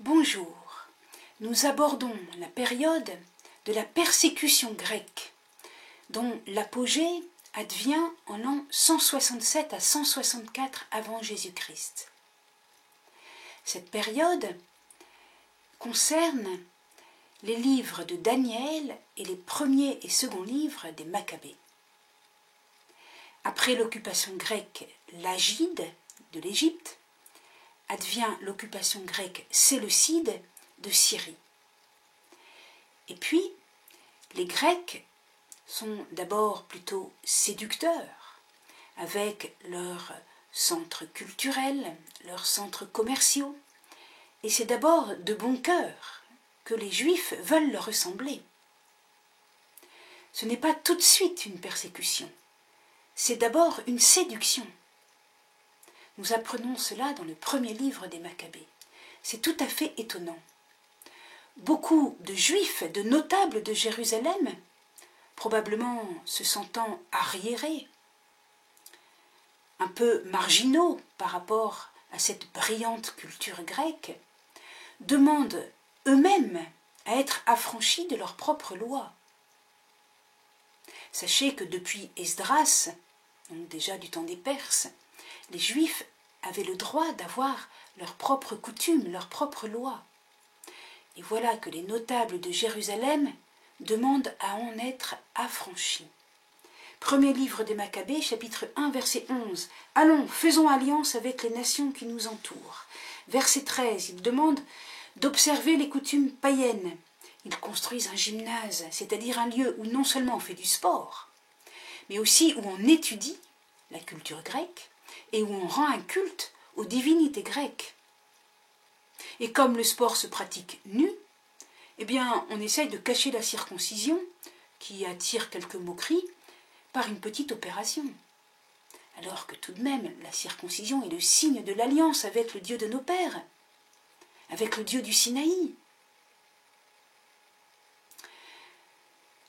Bonjour, nous abordons la période de la persécution grecque, dont l'apogée advient en l'an 167 à 164 avant Jésus-Christ. Cette période concerne les livres de Daniel et les premiers et seconds livres des Maccabées. Après l'occupation grecque lagide de l'Égypte, advient l'occupation grecque séleucide de Syrie. Et puis, les Grecs sont d'abord plutôt séducteurs, avec leurs centres culturels, leurs centres commerciaux, et c'est d'abord de bon cœur que les Juifs veulent leur ressembler. Ce n'est pas tout de suite une persécution, c'est d'abord une séduction. Nous apprenons cela dans le premier livre des Maccabées. C'est tout à fait étonnant. Beaucoup de Juifs, de notables de Jérusalem, probablement se sentant arriérés, un peu marginaux par rapport à cette brillante culture grecque, demandent eux-mêmes à être affranchis de leurs propres lois. Sachez que depuis Esdras, donc déjà du temps des Perses, les Juifs avaient le droit d'avoir leurs propres coutumes, leurs propres lois. Et voilà que les notables de Jérusalem demandent à en être affranchis. Premier livre des Maccabées, chapitre 1, verset 11. « Allons, faisons alliance avec les nations qui nous entourent. » Verset 13, ils demandent d'observer les coutumes païennes. Ils construisent un gymnase, c'est-à-dire un lieu où non seulement on fait du sport, mais aussi où on étudie la culture grecque, et où on rend un culte aux divinités grecques. Et comme le sport se pratique nu, eh bien, on essaye de cacher la circoncision, qui attire quelques moqueries, par une petite opération. Alors que tout de même, la circoncision est le signe de l'alliance avec le Dieu de nos pères, avec le Dieu du Sinaï.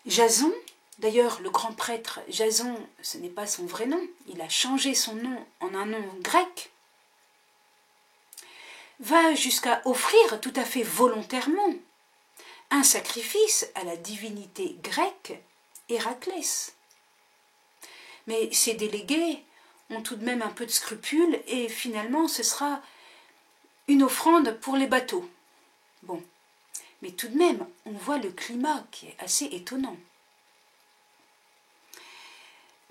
Jason, d'ailleurs, le grand prêtre Jason, ce n'est pas son vrai nom, il a changé son nom en un nom grec, va jusqu'à offrir tout à fait volontairement un sacrifice à la divinité grecque Héraclès. Mais ses délégués ont tout de même un peu de scrupules et finalement ce sera une offrande pour les bateaux. Bon, mais tout de même, on voit le climat qui est assez étonnant.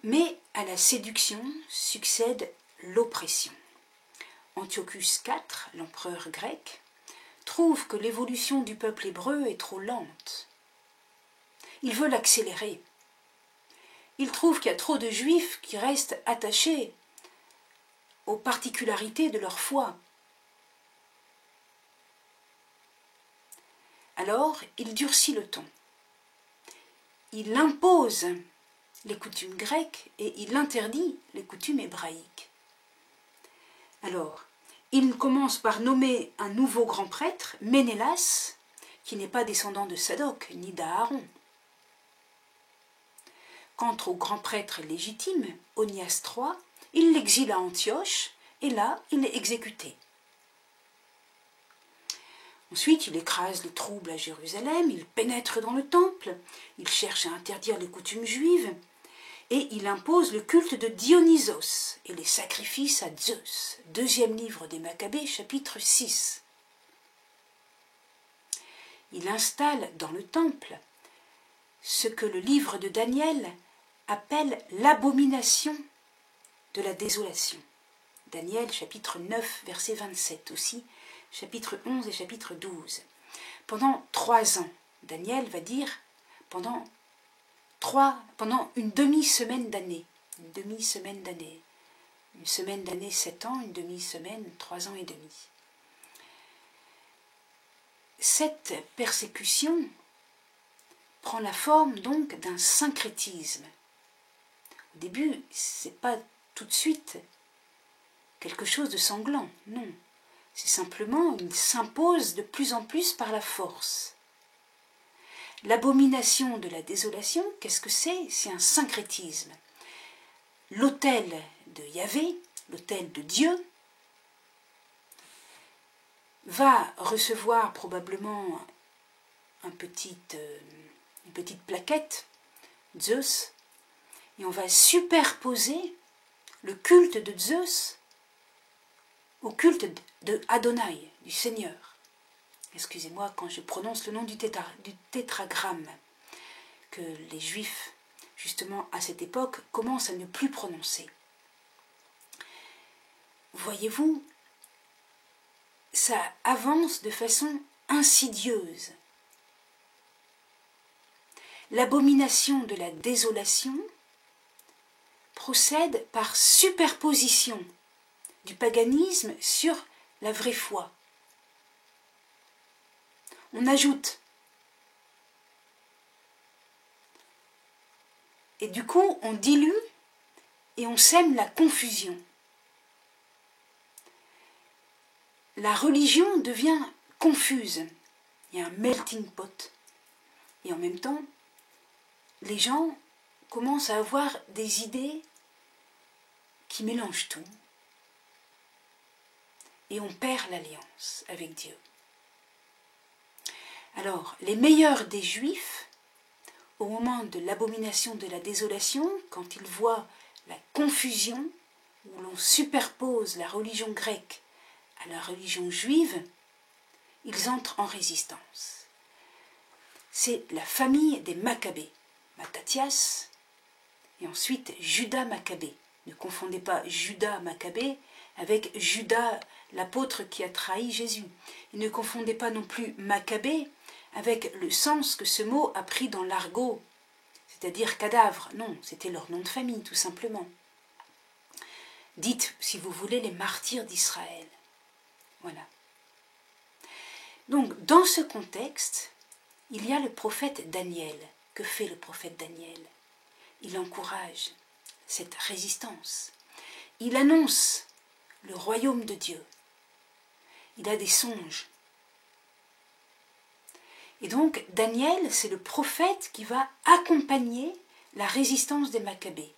Mais à la séduction succède l'oppression. Antiochus IV, l'empereur grec, trouve que l'évolution du peuple hébreu est trop lente. Il veut l'accélérer. Il trouve qu'il y a trop de juifs qui restent attachés aux particularités de leur foi. Alors, il durcit le ton. Il impose les coutumes grecques et il interdit les coutumes hébraïques. Alors, il commence par nommer un nouveau grand prêtre, Ménélas, qui n'est pas descendant de Sadoc ni d'Aaron. Quant au grand prêtre légitime, Onias III, il l'exile à Antioche et là, il est exécuté. Ensuite, il écrase les troubles à Jérusalem, il pénètre dans le temple, il cherche à interdire les coutumes juives, et il impose le culte de Dionysos et les sacrifices à Zeus. Deuxième livre des Maccabées, chapitre 6. Il installe dans le temple ce que le livre de Daniel appelle l'abomination de la désolation. Daniel, chapitre 9, verset 27 aussi, chapitre 11 et chapitre 12. Pendant 3 ans, Daniel va dire, pendant une demi-semaine d'année, une semaine d'année 7 ans, une demi-semaine 3 ans et demi. Cette persécution prend la forme donc d'un syncrétisme. Au début, ce n'est pas tout de suite quelque chose de sanglant, non. C'est simplement, il s'impose de plus en plus par la force. L'abomination de la désolation, qu'est-ce que c'est? C'est un syncrétisme. L'autel de Yahvé, l'autel de Dieu, va recevoir probablement une petite plaquette, Zeus, et on va superposer le culte de Zeus au culte de Adonai, du Seigneur. Excusez-moi quand je prononce le nom du tétragramme, que les Juifs, justement à cette époque, commencent à ne plus prononcer. Voyez-vous, ça avance de façon insidieuse. L'abomination de la désolation procède par superposition du paganisme sur la vraie foi. On ajoute. Et du coup, on dilue et on sème la confusion. La religion devient confuse. Il y a un melting pot. Et en même temps, les gens commencent à avoir des idées qui mélangent tout. Et on perd l'alliance avec Dieu. Alors, les meilleurs des Juifs, au moment de l'abomination de la désolation, quand ils voient la confusion, où l'on superpose la religion grecque à la religion juive, ils entrent en résistance. C'est la famille des Maccabées, Mattathias, et ensuite Judas Maccabée. Ne confondez pas Judas Maccabée avec Judas, l'apôtre qui a trahi Jésus. Et ne confondez pas non plus Maccabée avec le sens que ce mot a pris dans l'argot, c'est-à-dire cadavre. Non, c'était leur nom de famille, tout simplement. Dites, si vous voulez, les martyrs d'Israël. Voilà. Donc, dans ce contexte, il y a le prophète Daniel. Que fait le prophète Daniel? Il encourage cette résistance. Il annonce le royaume de Dieu. Il a des songes. Et donc, Daniel, c'est le prophète qui va accompagner la résistance des Maccabées.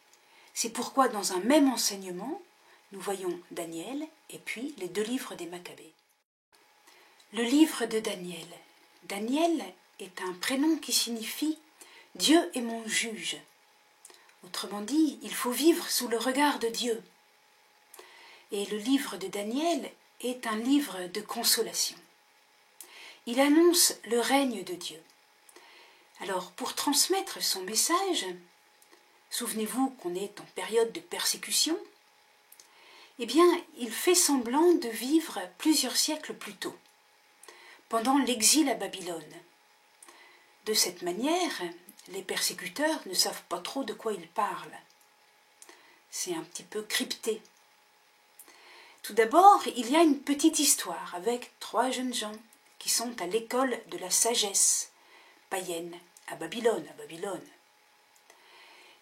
C'est pourquoi, dans un même enseignement, nous voyons Daniel et puis les 2 livres des Maccabées. Le livre de Daniel. Daniel est un prénom qui signifie « Dieu est mon juge ». Autrement dit, il faut vivre sous le regard de Dieu. Et le livre de Daniel est un livre de consolation. Il annonce le règne de Dieu. Alors, pour transmettre son message, souvenez-vous qu'on est en période de persécution, eh bien, il fait semblant de vivre plusieurs siècles plus tôt, pendant l'exil à Babylone. De cette manière, les persécuteurs ne savent pas trop de quoi ils parlent. C'est un petit peu crypté. Tout d'abord, il y a une petite histoire avec 3 jeunes gens qui sont à l'école de la sagesse païenne à Babylone.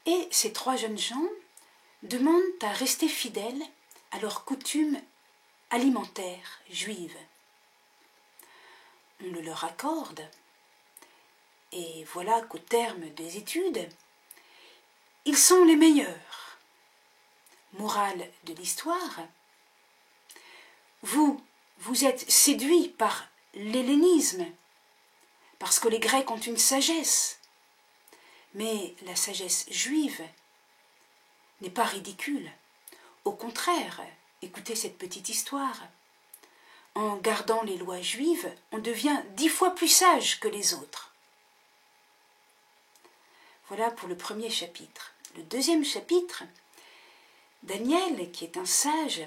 Et ces 3 jeunes gens demandent à rester fidèles à leurs coutumes alimentaires juives. On le leur accorde, et voilà qu'au terme des études, ils sont les meilleurs. Morale de l'histoire, vous êtes séduits par l'hellénisme, parce que les Grecs ont une sagesse. Mais la sagesse juive n'est pas ridicule. Au contraire, écoutez cette petite histoire. En gardant les lois juives, on devient 10 fois plus sage que les autres. Voilà pour le premier chapitre. Le deuxième chapitre, Daniel, qui est un sage,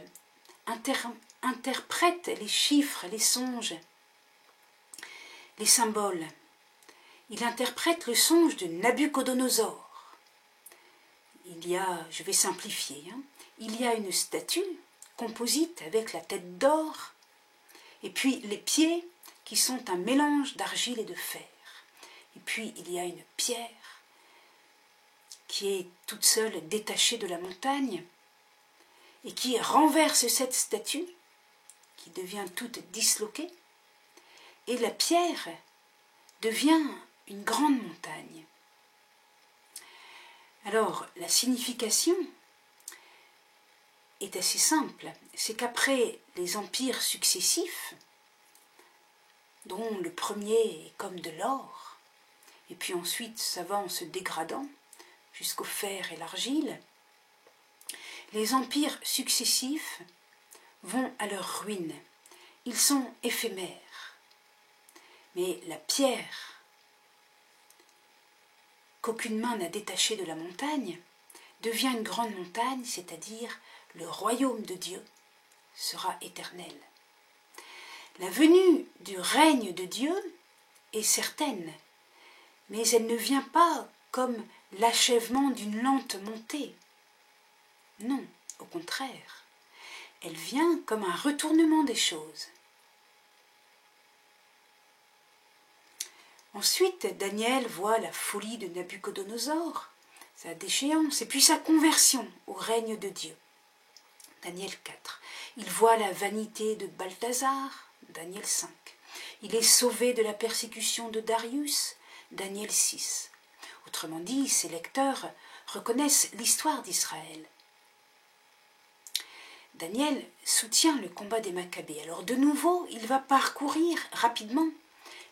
interprète les chiffres, les songes, les symboles. Il interprète le songe de Nabuchodonosor. Il y a, je vais simplifier, il y a une statue composite avec la tête d'or, et puis les pieds qui sont un mélange d'argile et de fer. Et puis il y a une pierre qui est toute seule détachée de la montagne et qui renverse cette statue, qui devient toute disloquée, et la pierre devient une grande montagne. Alors, la signification est assez simple, c'est qu'après les empires successifs, dont le premier est comme de l'or, et puis ensuite ça va en se dégradant jusqu'au fer et l'argile, les empires successifs vont à leur ruine. Ils sont éphémères. Mais la pierre qu'aucune main n'a détachée de la montagne devient une grande montagne, c'est-à-dire le royaume de Dieu sera éternel. La venue du règne de Dieu est certaine, mais elle ne vient pas comme l'achèvement d'une lente montée. Non, au contraire, elle vient comme un retournement des choses. Ensuite, Daniel voit la folie de Nabuchodonosor, sa déchéance, et puis sa conversion au règne de Dieu. Daniel 4. Il voit la vanité de Balthazar, Daniel 5. Il est sauvé de la persécution de Darius, Daniel 6. Autrement dit, ses lecteurs reconnaissent l'histoire d'Israël. Daniel soutient le combat des Maccabées. Alors de nouveau, il va parcourir rapidement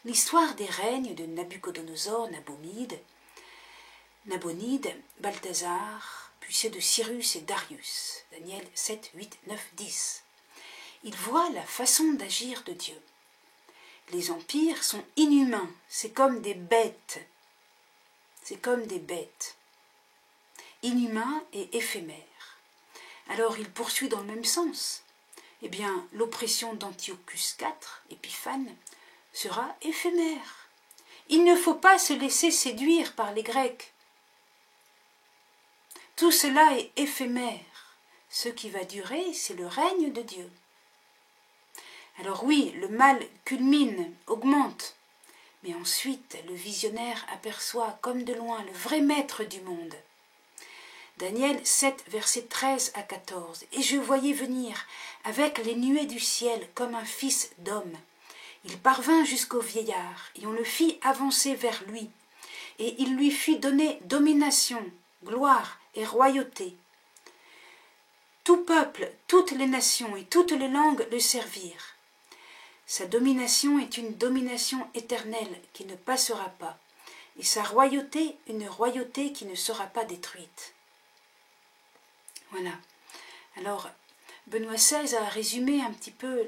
l'histoire des règnes de Nabuchodonosor, Nabonide, Balthazar, puis ceux de Cyrus et Darius. Daniel 7, 8, 9, 10. Il voit la façon d'agir de Dieu. Les empires sont inhumains, c'est comme des bêtes. C'est comme des bêtes. Inhumains et éphémères. Alors il poursuit dans le même sens. Eh bien, l'oppression d'Antiochus IV, Épiphane, sera éphémère. Il ne faut pas se laisser séduire par les Grecs. Tout cela est éphémère. Ce qui va durer, c'est le règne de Dieu. Alors oui, le mal culmine, augmente, mais ensuite le visionnaire aperçoit comme de loin le vrai maître du monde. Daniel 7, versets 13 à 14. « Et je voyais venir avec les nuées du ciel comme un fils d'homme. Il parvint jusqu'au vieillard, et on le fit avancer vers lui. Et il lui fut donné domination, gloire et royauté. Tout peuple, toutes les nations et toutes les langues le servirent. Sa domination est une domination éternelle qui ne passera pas, et sa royauté une royauté qui ne sera pas détruite. » Voilà. Alors, Benoît XVI a résumé un petit peu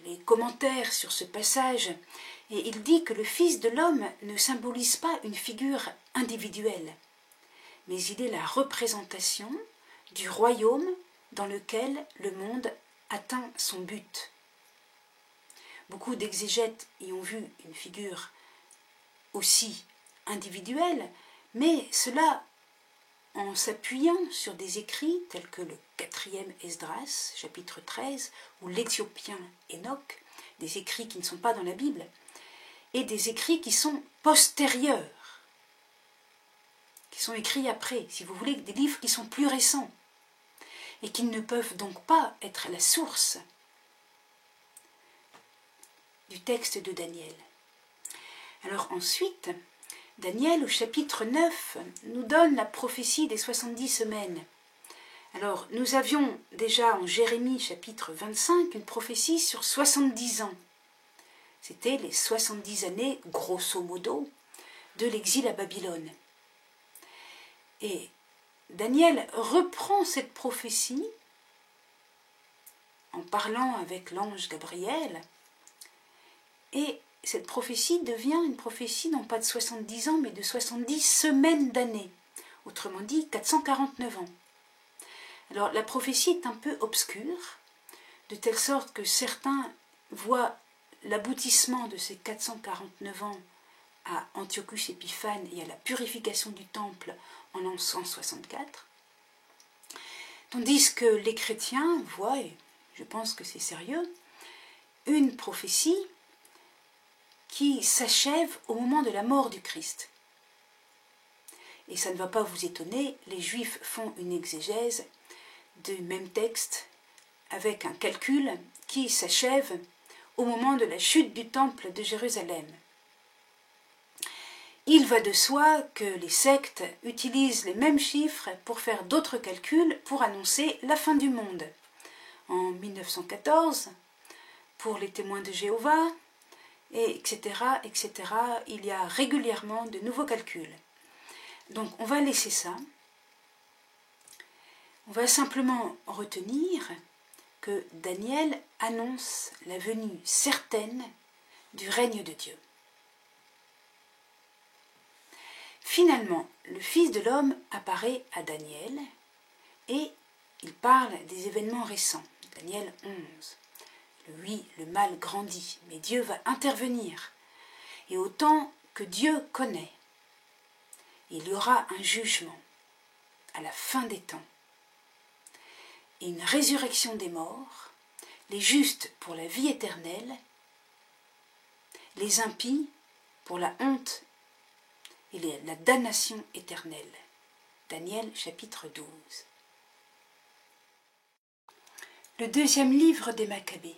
les commentaires sur ce passage, et il dit que le Fils de l'homme ne symbolise pas une figure individuelle, mais il est la représentation du royaume dans lequel le monde atteint son but. Beaucoup d'exégètes y ont vu une figure aussi individuelle, mais cela en s'appuyant sur des écrits tels que le 4e Esdras, chapitre 13, ou l'Éthiopien Enoch, des écrits qui ne sont pas dans la Bible, et des écrits qui sont postérieurs, qui sont écrits après, si vous voulez, des livres qui sont plus récents, et qui ne peuvent donc pas être la source du texte de Daniel. Alors ensuite, Daniel, au chapitre 9, nous donne la prophétie des 70 semaines. Alors, nous avions déjà en Jérémie, chapitre 25, une prophétie sur 70 ans. C'était les 70 années, grosso modo, de l'exil à Babylone. Et Daniel reprend cette prophétie en parlant avec l'ange Gabriel, et cette prophétie devient une prophétie non pas de 70 ans, mais de 70 semaines d'années, autrement dit 449 ans. Alors la prophétie est un peu obscure, de telle sorte que certains voient l'aboutissement de ces 449 ans à Antiochus Épiphane et à la purification du temple en l'an 164, tandis que les chrétiens voient, et je pense que c'est sérieux, une prophétie qui s'achève au moment de la mort du Christ. Et ça ne va pas vous étonner, les Juifs font une exégèse du même texte avec un calcul qui s'achève au moment de la chute du temple de Jérusalem. Il va de soi que les sectes utilisent les mêmes chiffres pour faire d'autres calculs pour annoncer la fin du monde. En 1914, pour les témoins de Jéhovah, et etc., etc. Il y a régulièrement de nouveaux calculs. Donc on va laisser ça. On va simplement retenir que Daniel annonce la venue certaine du règne de Dieu. Finalement, le Fils de l'homme apparaît à Daniel et il parle des événements récents. Daniel 11. Oui, le mal grandit, mais Dieu va intervenir. Et autant que Dieu connaît, il y aura un jugement à la fin des temps et une résurrection des morts, les justes pour la vie éternelle, les impies pour la honte et la damnation éternelle. Daniel chapitre 12. Le deuxième livre des Maccabées,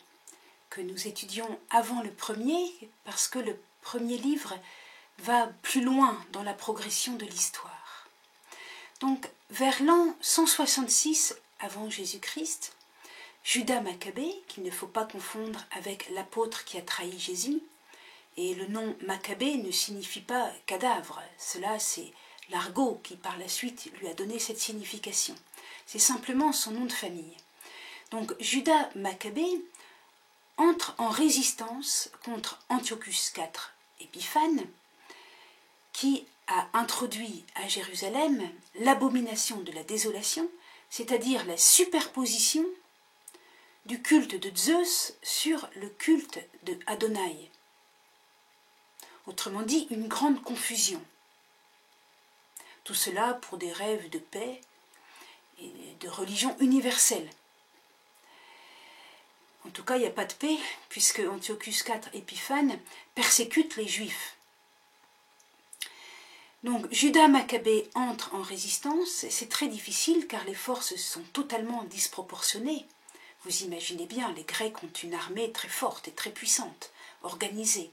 que nous étudions avant le premier, parce que le premier livre va plus loin dans la progression de l'histoire. Donc, vers l'an 166 avant Jésus-Christ, Judas Maccabée, qu'il ne faut pas confondre avec l'apôtre qui a trahi Jésus, et le nom Maccabée ne signifie pas cadavre, cela c'est l'argot qui par la suite lui a donné cette signification. C'est simplement son nom de famille. Donc Judas Maccabée entre en résistance contre Antiochus IV Épiphane, qui a introduit à Jérusalem l'abomination de la désolation, c'est-à-dire la superposition du culte de Zeus sur le culte de Adonai. Autrement dit, une grande confusion. Tout cela pour des rêves de paix et de religion universelle. En tout cas, il n'y a pas de paix, puisque Antiochus IV Épiphane persécute les Juifs. Donc, Judas Maccabée entre en résistance, et c'est très difficile car les forces sont totalement disproportionnées. Vous imaginez bien, les Grecs ont une armée très forte et très puissante, organisée.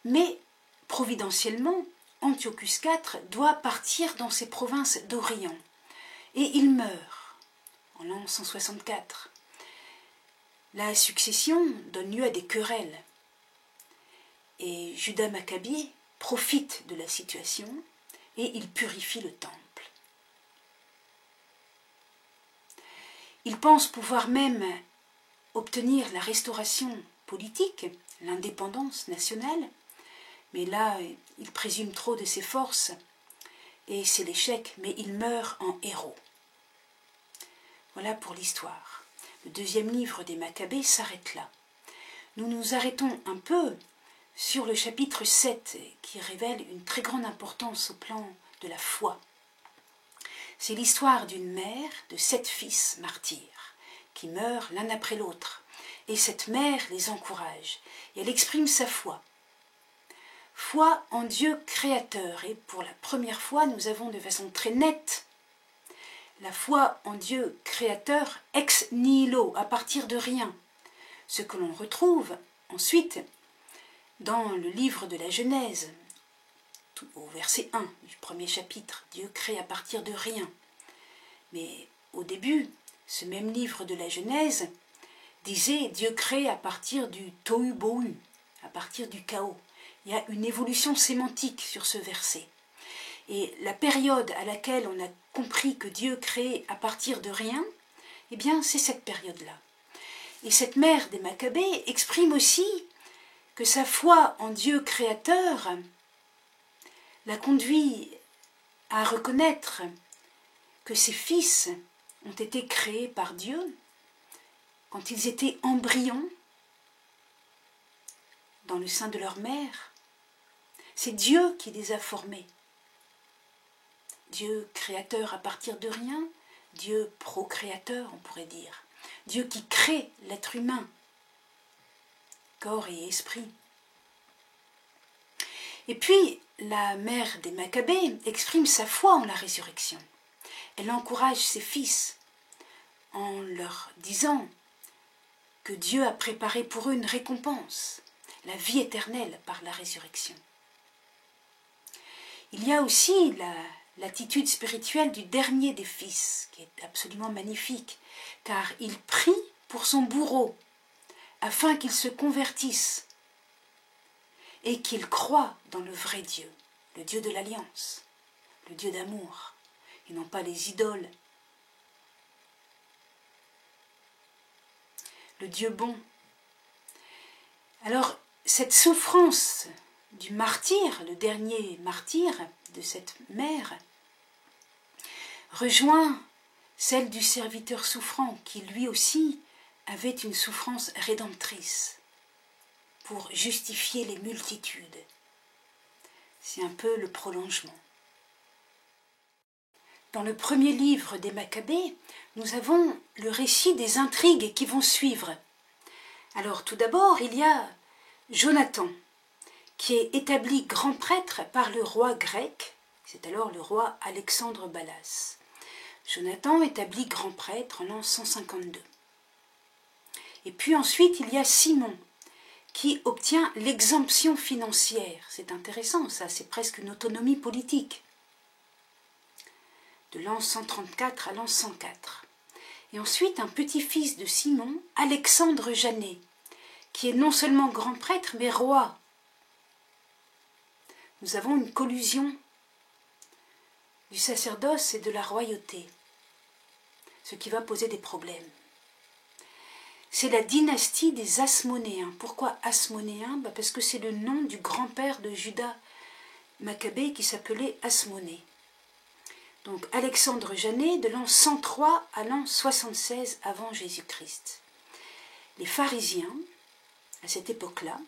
Mais, providentiellement, Antiochus IV doit partir dans ses provinces d'Orient, et il meurt en l'an 164. La succession donne lieu à des querelles, et Judas Maccabée profite de la situation et il purifie le temple. Il pense pouvoir même obtenir la restauration politique, l'indépendance nationale, mais là, il présume trop de ses forces et c'est l'échec, mais il meurt en héros. Voilà pour l'histoire. Le deuxième livre des Maccabées s'arrête là. Nous nous arrêtons un peu sur le chapitre 7 qui révèle une très grande importance au plan de la foi. C'est l'histoire d'une mère de 7 fils martyrs qui meurent l'un après l'autre. Et cette mère les encourage et elle exprime sa foi. Foi en Dieu créateur. Et pour la première fois, nous avons de façon très nette la foi en Dieu créateur ex nihilo, à partir de rien. Ce que l'on retrouve ensuite dans le livre de la Genèse, au verset 1 du premier chapitre, Dieu crée à partir de rien. Mais au début, ce même livre de la Genèse disait Dieu crée à partir du tohu bohu, à partir du chaos. Il y a une évolution sémantique sur ce verset. Et la période à laquelle on a compris que Dieu crée à partir de rien, eh bien c'est cette période-là. Et cette mère des Maccabées exprime aussi que sa foi en Dieu créateur l'a conduit à reconnaître que ses fils ont été créés par Dieu quand ils étaient embryons dans le sein de leur mère. C'est Dieu qui les a formés. Dieu créateur à partir de rien, Dieu procréateur, on pourrait dire. Dieu qui crée l'être humain, corps et esprit. Et puis, la mère des Maccabées exprime sa foi en la résurrection. Elle encourage ses fils en leur disant que Dieu a préparé pour eux une récompense, la vie éternelle par la résurrection. Il y a aussi l'attitude spirituelle du dernier des fils, qui est absolument magnifique, car il prie pour son bourreau, afin qu'il se convertisse et qu'ils croient dans le vrai Dieu, le Dieu de l'Alliance, le Dieu d'amour, et non pas les idoles, le Dieu bon. Alors, cette souffrance du martyr, le dernier martyr de cette mère, rejoint celle du serviteur souffrant, qui lui aussi avait une souffrance rédemptrice pour justifier les multitudes. C'est un peu le prolongement. Dans le premier livre des Maccabées, nous avons le récit des intrigues qui vont suivre. Alors tout d'abord, il y a Jonathan, qui est établi grand prêtre par le roi grec, c'est alors le roi Alexandre Balas. Jonathan établi grand prêtre en l'an 152. Et puis ensuite, il y a Simon, qui obtient l'exemption financière. C'est intéressant, ça, c'est presque une autonomie politique. De l'an 134 à l'an 104. Et ensuite, un petit-fils de Simon, Alexandre Janet, qui est non seulement grand prêtre, mais roi. Nous avons une collusion du sacerdoce et de la royauté, ce qui va poser des problèmes. C'est la dynastie des Asmonéens. Pourquoi Asmonéens? Parce que c'est le nom du grand-père de Judas Maccabée qui s'appelait Asmoné. Donc Alexandre Janet de l'an 103 à l'an 76 avant Jésus-Christ. Les pharisiens, à cette époque-là,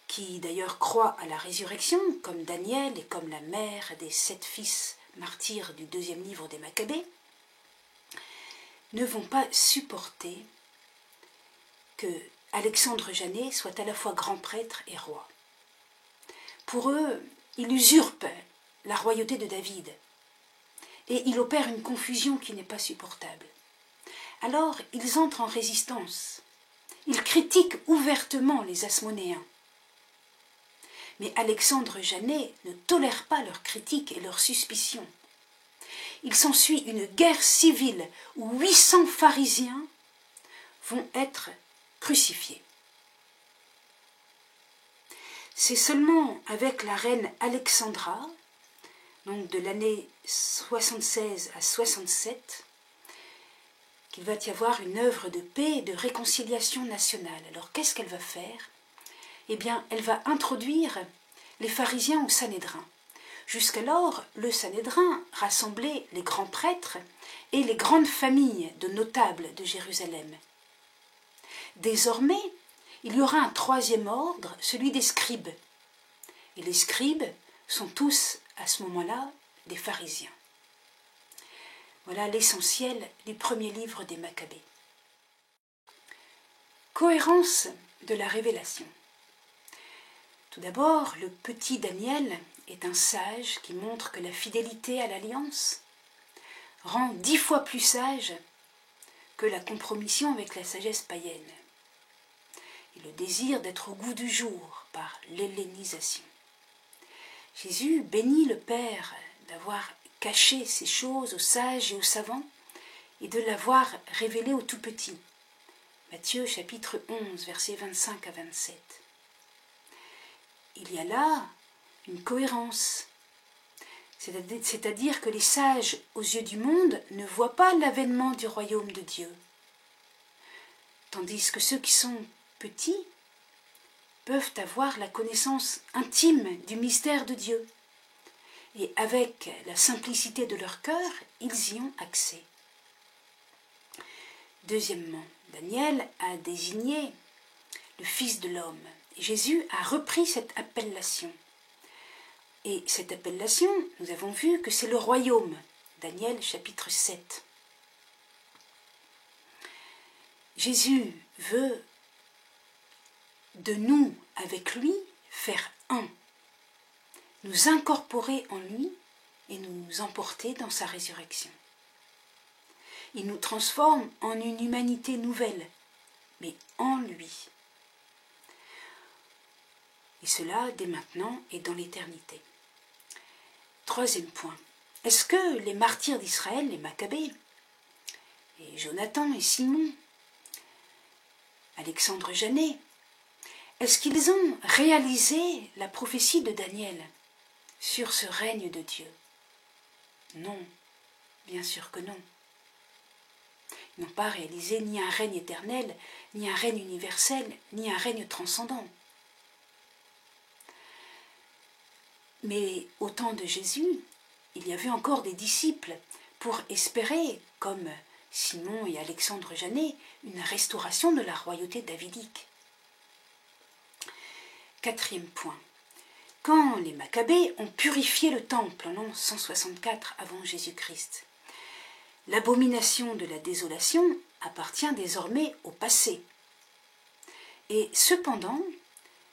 qui d'ailleurs croient à la résurrection, comme Daniel et comme la mère des 7 fils martyrs du 2e livre des Maccabées, ne vont pas supporter que Alexandre Janet soit à la fois grand prêtre et roi. Pour eux, il usurpe la royauté de David et il opère une confusion qui n'est pas supportable. Alors, ils entrent en résistance. Ils critiquent ouvertement les Asmonéens. Mais Alexandre Janet ne tolère pas leurs critiques et leurs suspicions. Il s'ensuit une guerre civile où 800 pharisiens vont être crucifiés. C'est seulement avec la reine Alexandra, donc de l'année 76 à 67, qu'il va y avoir une œuvre de paix et de réconciliation nationale. Alors qu'est-ce qu'elle va faire? Eh bien, elle va introduire les pharisiens au Sanhédrin. Jusqu'alors, le Sanhédrin rassemblait les grands prêtres et les grandes familles de notables de Jérusalem. Désormais, il y aura un 3e ordre, celui des scribes. Et les scribes sont tous, à ce moment-là, des pharisiens. Voilà l'essentiel du premier livre des Maccabées. Cohérence de la révélation. Tout d'abord, le petit Daniel est un sage qui montre que la fidélité à l'alliance rend 10 fois plus sage que la compromission avec la sagesse païenne et le désir d'être au goût du jour par l'hellénisation. Jésus bénit le Père d'avoir caché ces choses aux sages et aux savants et de l'avoir révélé aux tout petits. Matthieu chapitre 11, versets 25 à 27. Il y a là une cohérence, c'est-à-dire que les sages aux yeux du monde ne voient pas l'avènement du royaume de Dieu, tandis que ceux qui sont petits peuvent avoir la connaissance intime du mystère de Dieu, et avec la simplicité de leur cœur, ils y ont accès. Deuxièmement, Daniel a désigné le Fils de l'homme. Jésus a repris cette appellation. Et cette appellation, nous avons vu que c'est le royaume. Daniel chapitre 7. Jésus veut de nous, avec lui, faire un. Nous incorporer en lui et nous emporter dans sa résurrection. Il nous transforme en une humanité nouvelle, mais en lui. Et cela dès maintenant et dans l'éternité. 3e point. Est-ce que les martyrs d'Israël, les Maccabées, et Jonathan et Simon, Alexandre Janet, est-ce qu'ils ont réalisé la prophétie de Daniel sur ce règne de Dieu? Non, bien sûr que non. Ils n'ont pas réalisé ni un règne éternel, ni un règne universel, ni un règne transcendant. Mais au temps de Jésus, il y avait encore des disciples pour espérer, comme Simon et Alexandre Janet, une restauration de la royauté davidique. 4e point. Quand les Maccabées ont purifié le temple en l'an 164 avant Jésus-Christ, l'abomination de la désolation appartient désormais au passé. Et cependant,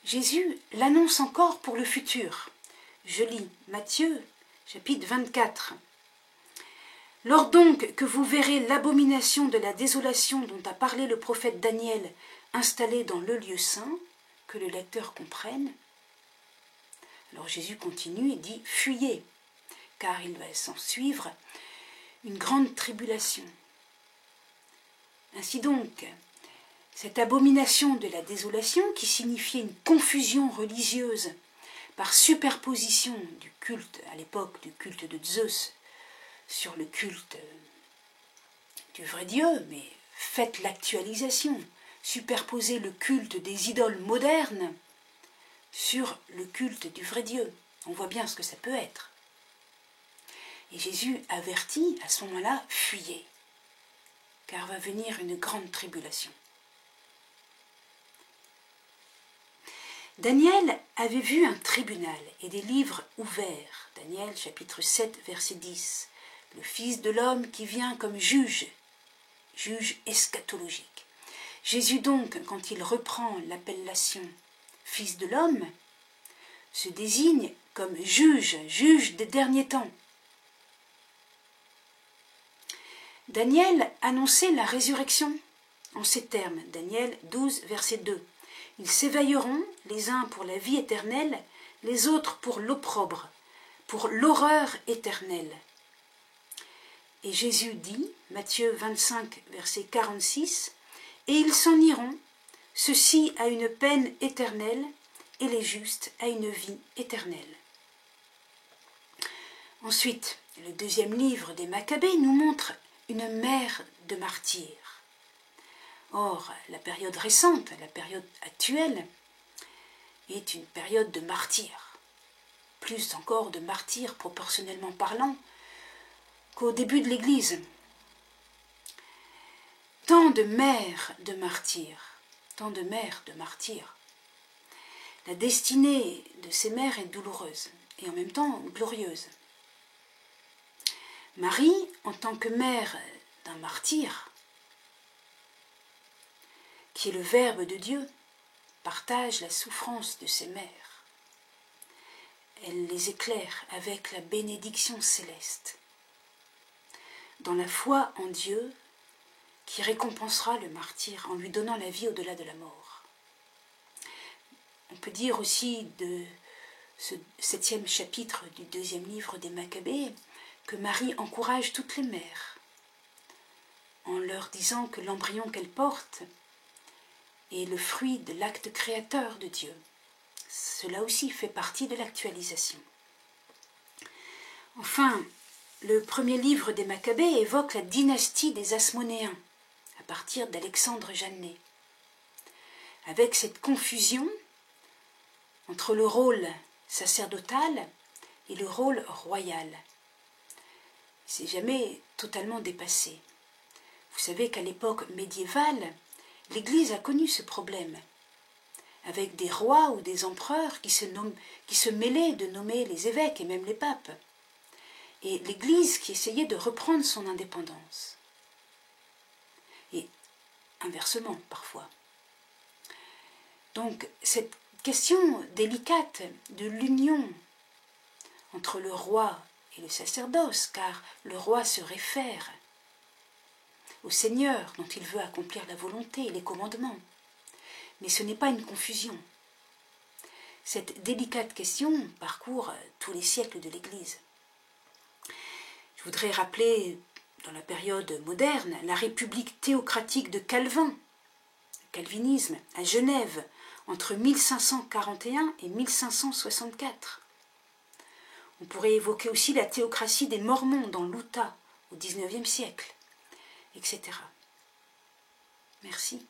Jésus l'annonce encore pour le futur. Je lis Matthieu, chapitre 24. « Lors donc que vous verrez l'abomination de la désolation dont a parlé le prophète Daniel installée dans le lieu saint, que le lecteur comprenne. » Alors Jésus continue et dit « Fuyez, car il va s'en suivre une grande tribulation. » Ainsi donc, cette abomination de la désolation, qui signifiait une confusion religieuse par superposition du culte, à l'époque du culte de Zeus, sur le culte du vrai Dieu, mais faites l'actualisation, superposez le culte des idoles modernes sur le culte du vrai Dieu. On voit bien ce que ça peut être. Et Jésus avertit à ce moment-là, fuyez, car va venir une grande tribulation. Daniel avait vu un tribunal et des livres ouverts. Daniel chapitre 7 verset 10. Le Fils de l'homme qui vient comme juge eschatologique. Jésus donc, quand il reprend l'appellation Fils de l'homme, se désigne comme juge des derniers temps. Daniel annonçait la résurrection en ces termes, Daniel 12 verset 2. Ils s'éveilleront, les uns pour la vie éternelle, les autres pour l'opprobre, pour l'horreur éternelle. Et Jésus dit, Matthieu 25, verset 46, « Et ils s'en iront, ceux-ci à une peine éternelle, et les justes à une vie éternelle. » Ensuite, le 2e livre des Maccabées nous montre une mer de martyrs. Or, la période récente, la période actuelle, est une période de martyrs, plus encore de martyrs proportionnellement parlant qu'au début de l'Église. Tant de mères de martyrs, tant de mères de martyrs. La destinée de ces mères est douloureuse et en même temps glorieuse. Marie, en tant que mère d'un martyr, qui est le Verbe de Dieu, partage la souffrance de ses mères. Elle les éclaire avec la bénédiction céleste, dans la foi en Dieu qui récompensera le martyr en lui donnant la vie au-delà de la mort. On peut dire aussi de ce 7e chapitre du 2e livre des Maccabées que Marie encourage toutes les mères en leur disant que l'embryon qu'elle porte est le fruit de l'acte créateur de Dieu. Cela aussi fait partie de l'actualisation. Enfin, le 1er livre des Maccabées évoque la dynastie des Asmonéens, à partir d'Alexandre Janet, avec cette confusion entre le rôle sacerdotal et le rôle royal. C'est jamais totalement dépassé. Vous savez qu'à l'époque médiévale, l'Église a connu ce problème, avec des rois ou des empereurs qui se mêlaient de nommer les évêques et même les papes, et l'Église qui essayait de reprendre son indépendance, et inversement parfois. Donc cette question délicate de l'union entre le roi et le sacerdoce, car le roi se réfère au Seigneur dont il veut accomplir la volonté et les commandements. Mais ce n'est pas une confusion. Cette délicate question parcourt tous les siècles de l'Église. Je voudrais rappeler, dans la période moderne, la République théocratique de Calvin, le calvinisme, à Genève, entre 1541 et 1564. On pourrait évoquer aussi la théocratie des Mormons dans l'Utah au XIXe siècle, etc. Merci.